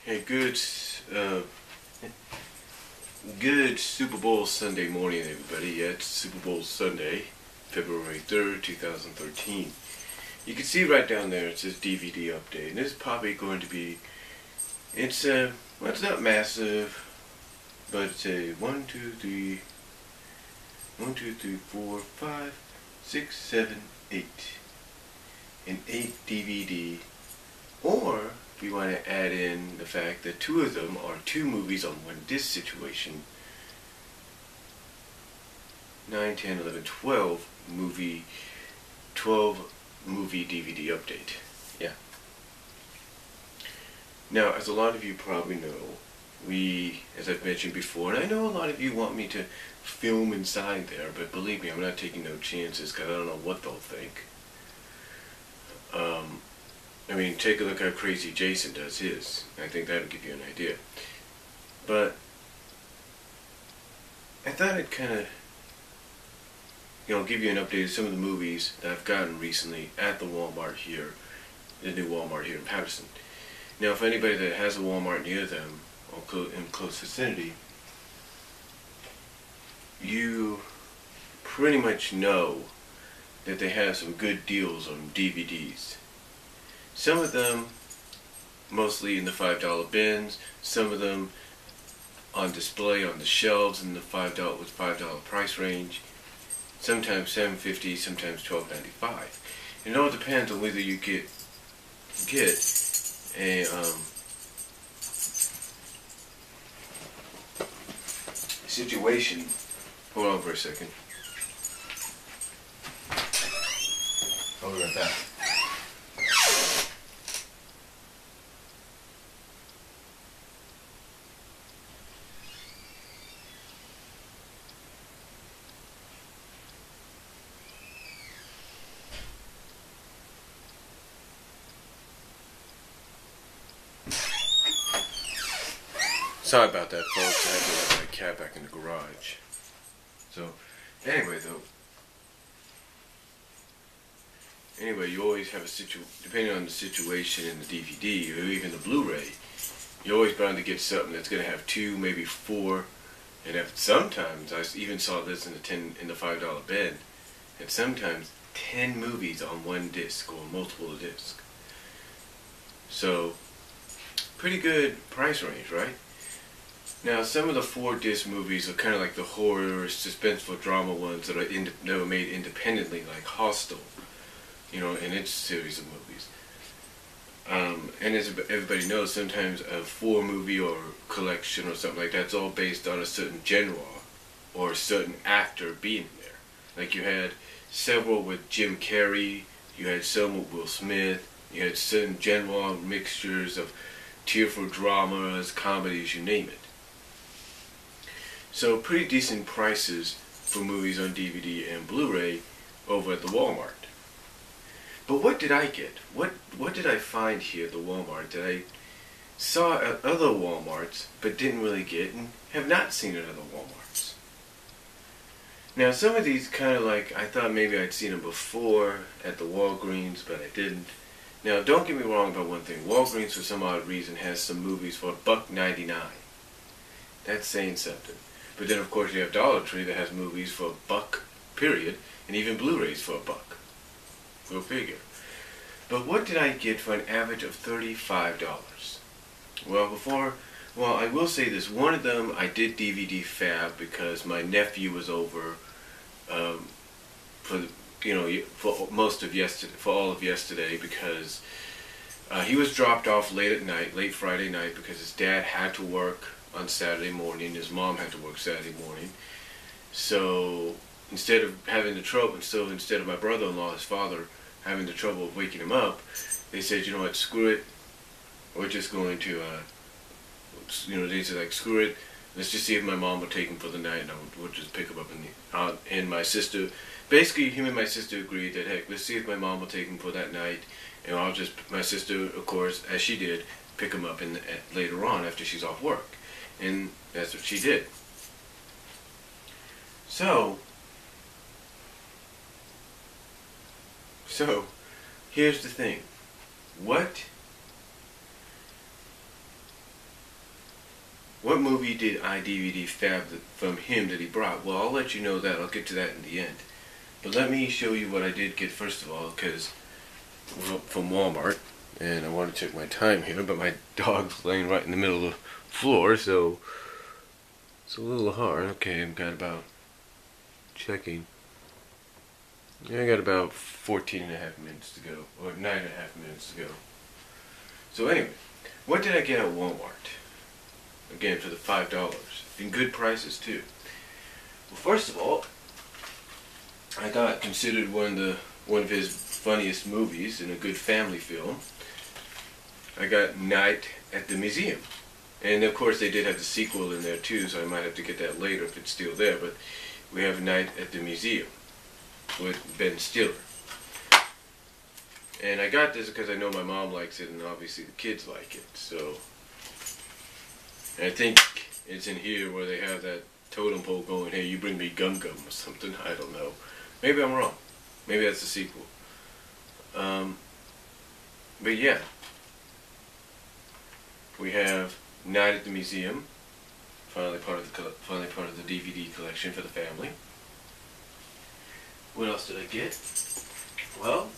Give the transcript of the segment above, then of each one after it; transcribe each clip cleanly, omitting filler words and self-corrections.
Hey, uh, good Super Bowl Sunday morning, everybody. Yeah, it's Super Bowl Sunday, February 3rd, 2013. You can see right down there it says DVD update, and this is probably going to be, well, it's not massive, but it's a 8, an 8 DVD, or if you want to add in the fact that two of them are two movies on one disc situation, 9, 10, 11, 12 movie DVD update. Yeah. Now, as a lot of you probably know, as I've mentioned before, and I know a lot of you want me to film inside there, but believe me, I'm not taking no chances because I don't know what they'll think. Take a look how crazy Jason does his. I think that'll give you an idea. But I thought I'd kind of, give you an update of some of the movies that I've gotten recently at the Walmart here, the new Walmart here in Patterson. Now, if anybody that has a Walmart near them or in close vicinity, you pretty much know that they have some good deals on DVDs. Some of them mostly in the $5 bins, some of them on display on the shelves in the $5 price range, sometimes $7.50, sometimes $12.95. It all depends on whether you get a situation. Hold on for a second. I'll be right back. Sorry about that, folks. I had to let my cat back in the garage. So, anyway, you always have depending on the situation in the DVD or even the Blu-ray, you're always bound to get something that's going to have 2, maybe 4, and sometimes I even saw this in the $5 bin, and sometimes 10 movies on one disc or multiple discs. So, pretty good price range, right? Now, some of the 4-disc movies are kind of like the horror, suspenseful drama ones that were made independently, like Hostel, and its series of movies. And as everybody knows, sometimes a 4-movie or collection or something like that's all based on a certain genre or a certain actor being there. Like you had several with Jim Carrey, you had some with Will Smith, you had certain genre mixtures of tearful dramas, comedies, you name it. So pretty decent prices for movies on DVD and Blu-ray over at the Walmart. But what did I get? What did I find here at the Walmart that I saw at other Walmarts but didn't really get and have not seen at other Walmarts? Now some of these kind of like, I thought maybe I'd seen them before at the Walgreens, but I didn't. Now don't get me wrong about one thing. Walgreens for some odd reason has some movies for $1.99. That's saying something. But then, of course, you have Dollar Tree that has movies for $1, period, and even Blu-rays for $1. Go figure. But what did I get for an average of $35? Well, I will say this. One of them I did DVD fab because my nephew was over for most of yesterday, for all of yesterday, because he was dropped off late Friday night, because his dad had to work on Saturday morning. His mom had to work Saturday morning. So instead of my brother-in-law, his father, having the trouble of waking him up, they said, you know what, screw it. We're just going to, they said, like, screw it. Let's just see if my mom will take him for the night, and we'll just pick him up. And my sister, basically, him and my sister agreed that, heck, let's see if my mom will take him for that night, and my sister, of course, as she did, pick him up later on after she's off work. And that's what she did. So here's the thing. what movie did iDVD fab from him that he brought? Well, I'll let you know that. I'll get to that in the end. But let me show you what I did get first of all, because from Walmart, and I want to check my time here, but my dog's laying right in the middle of the floor, so it's a little hard. Okay, I've got about, checking, yeah, I got about 14 and a half minutes to go, or 9 and a half minutes to go. So anyway, what did I get at Walmart? Again, for the $5. And good prices too. Well, first of all, I got considered one of his funniest movies and a good family film. I got Night at the Museum. And of course they did have the sequel in there too, so I might have to get that later if it's still there, but we have Night at the Museum with Ben Stiller. And I got this because I know my mom likes it and obviously the kids like it, so. And I think it's in here where they have that totem pole going, hey, you bring me Gum Gum or something, I don't know. Maybe I'm wrong. Maybe that's the sequel. But yeah. We have Night at the Museum, finally part of the DVD collection for the family. What else did I get? Well,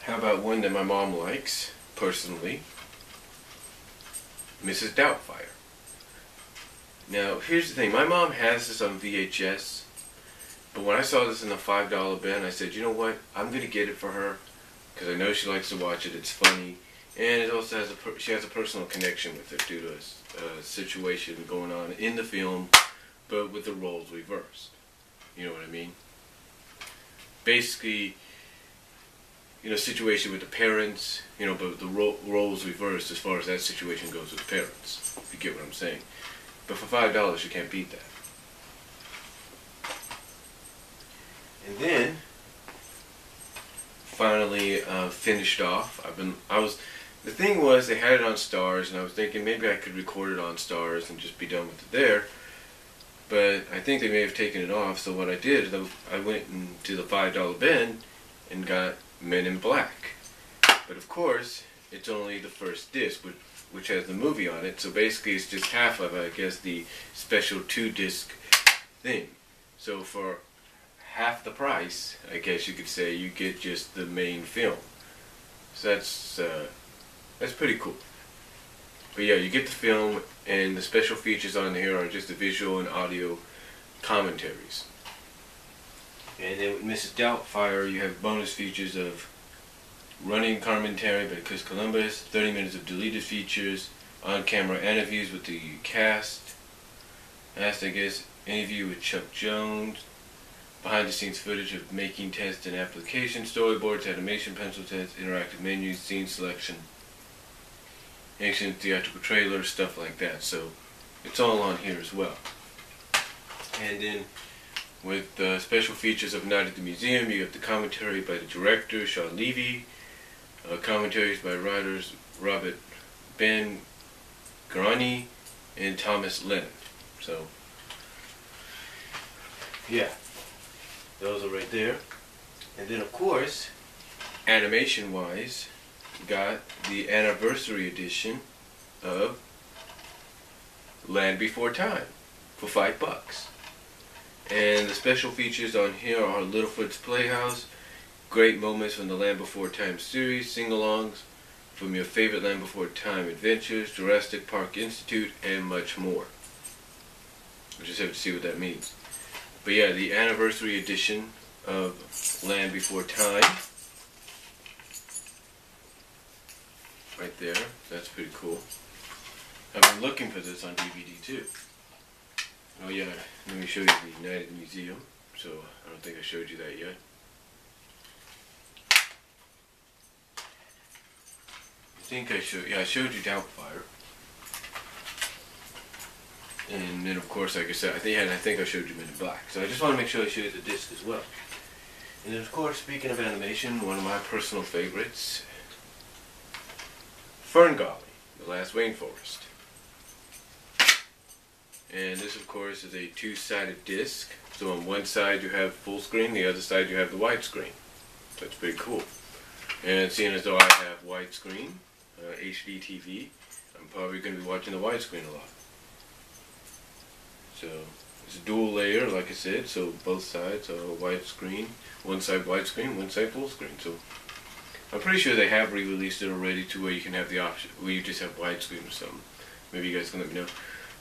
how about one that my mom likes, personally? Mrs. Doubtfire. Now, here's the thing. My mom has this on VHS, but when I saw this in a $5 bin, I said, you know what? I'm going to get it for her, because I know she likes to watch it. It's funny. And it also has she has a personal connection with it due to a situation going on in the film, but with the roles reversed. You know what I mean? Basically, you know, situation with the parents, you know, but the roles reversed as far as that situation goes with the parents. If you get what I'm saying. But for $5, you can't beat that. And then, finally finished off. The thing was, they had it on Starz, and I was thinking maybe I could record it on Starz and just be done with it there. But I think they may have taken it off, so what I did is I went into the $5 bin and got Men in Black. But of course, it's only the first disc, which has the movie on it, so basically it's just half of, I guess, the special 2-disc thing. So for half the price, I guess you could say, you get just the main film. So that's pretty cool. But yeah, you get the film, and the special features on here are just the visual and audio commentaries. And then with Mrs. Doubtfire, you have bonus features of running commentary by Chris Columbus, 30 minutes of deleted features, on-camera interviews with the cast, I guess, interview with Chuck Jones, behind-the-scenes footage of making tests and application, storyboards, animation, pencil tests, interactive menus, scene selection, action theatrical trailers, stuff like that. So it's all on here as well. And then with the special features of Night at the Museum, you have the commentary by the director, Shawn Levy, commentaries by writers Robert Ben Garani and Thomas Lennon. So yeah, those are right there. And then of course, animation wise, got the anniversary edition of Land Before Time for $5. And the special features on here are Littlefoot's Playhouse, great moments from the Land Before Time series, sing-alongs from your favorite Land Before Time adventures, Jurassic Park Institute, and much more. We just have to see what that means. But yeah, the anniversary edition of Land Before Time. Right there. That's pretty cool. I've been looking for this on DVD too. Oh yeah, let me show you the Night at the Museum. So I don't think I showed you that yet. I showed you Doubtfire. And then of course, like I said, I think I showed you Men in Black. So I just want to make sure I show you the disc as well. And then of course, speaking of animation, one of my personal favorites, Ferngully, The Last Rainforest. And this of course is a two-sided disc. So on one side you have full screen, the other side you have the widescreen. That's pretty cool. And seeing as though I have widescreen, HD TV, I'm probably going to be watching the widescreen a lot. So it's a dual layer, like I said, so both sides are widescreen. One side widescreen, one side full screen. So I'm pretty sure they have re-released it already to where you can have the option where you just have widescreen or something. Maybe you guys can let me know.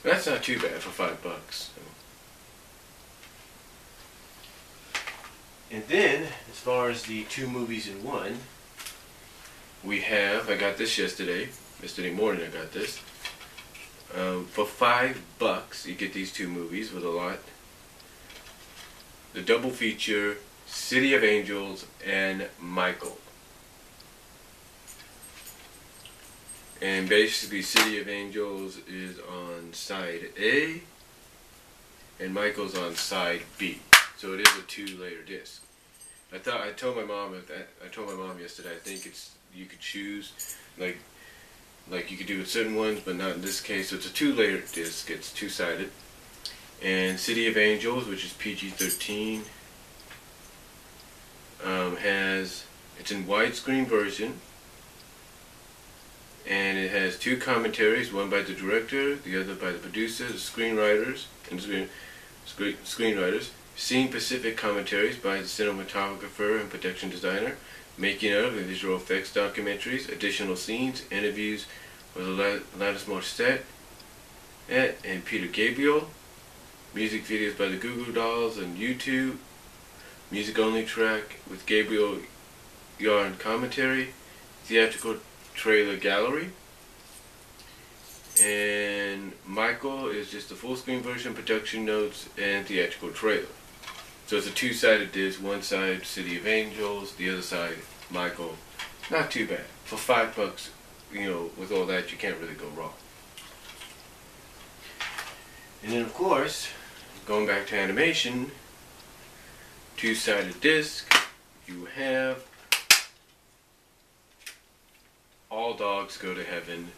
But that's not too bad for $5. So. And then, as far as the 2 movies in one, we have, I got this yesterday morning I got this. For $5, you get these 2 movies with a lot. The double feature, City of Angels and Michael. And basically, City of Angels is on side A, and Michael's on side B. So it is a 2-layer disc. I told my mom yesterday. I think you could choose like you could do with certain ones, but not in this case. So it's a 2-layer disc. It's 2-sided. And City of Angels, which is PG-13, it's in widescreen version. And it has 2 commentaries, one by the director, the other by the producer, the screenwriters, Scene Pacific commentaries by the cinematographer and production designer, making of and visual effects documentaries, additional scenes, interviews with Alanis Morissette and Peter Gabriel, music videos by the Goo Goo Dolls on YouTube, music only track with Gabriel Yarn commentary, theatrical trailer gallery, and Michael is just a full screen version, production notes, and theatrical trailer. So it's a 2-sided disc, one side City of Angels, the other side Michael. Not too bad. For $5, with all that, you can't really go wrong. And then of course, going back to animation, 2-sided disc, you have All Dogs Go to Heaven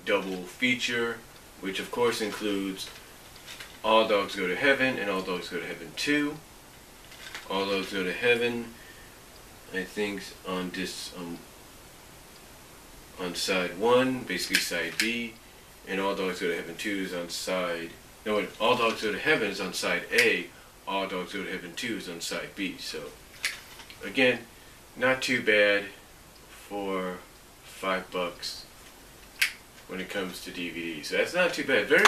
double feature, which of course includes All Dogs Go to Heaven and All Dogs Go to Heaven 2. All Dogs Go to Heaven, I think, on side 1, basically side B, and All Dogs Go to Heaven 2 is on side. No, All Dogs Go to Heaven is on side A. All Dogs Go to Heaven 2 is on side B. So again, not too bad for $5 when it comes to DVDs. So that's not too bad. Very,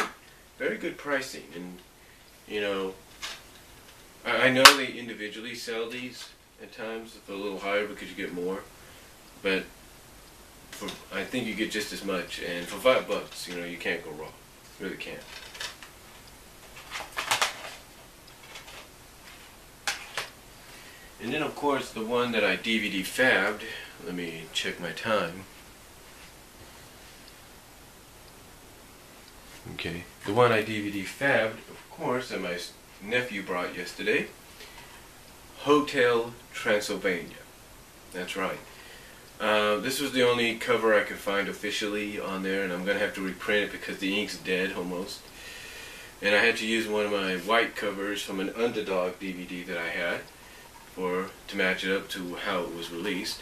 very good pricing. And I know they individually sell these at times for a little higher because you get more, but I think you get just as much. And for $5, you can't go wrong. You really can't. And then of course the one that I DVD fabbed. Let me check my time. Okay, the one I DVD fabbed, of course, that my nephew brought yesterday, Hotel Transylvania. That's right. This was the only cover I could find officially on there, and I'm going to have to reprint it because the ink's dead almost. And I had to use one of my white covers from an Underdog DVD that I had to match it up to how it was released.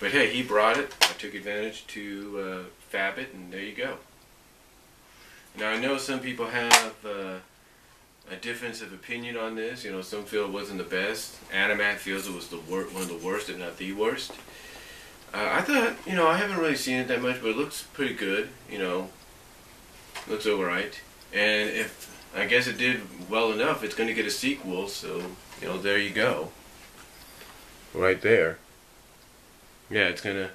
But hey, he brought it. I took advantage to fab it, and there you go. Now I know some people have a difference of opinion on this. Some feel it wasn't the best. Animat feels it was one of the worst, if not the worst. I thought, I haven't really seen it that much, but it looks pretty good. Looks alright. And I guess it did well enough, it's going to get a sequel. So there you go. Right there. Yeah, it's gonna.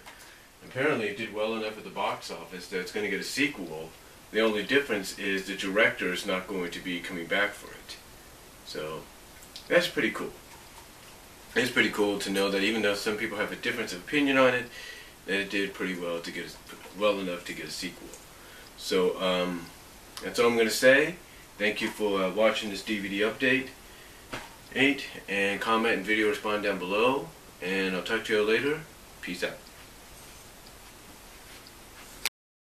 Apparently, it did well enough at the box office that it's going to get a sequel. The only difference is the director is not going to be coming back for it. So that's pretty cool. It's pretty cool to know that even though some people have a difference of opinion on it, that it did pretty well to get well enough to get a sequel. So that's all I'm going to say. Thank you for watching this DVD update. And comment and video respond down below. And I'll talk to you later. Peace out.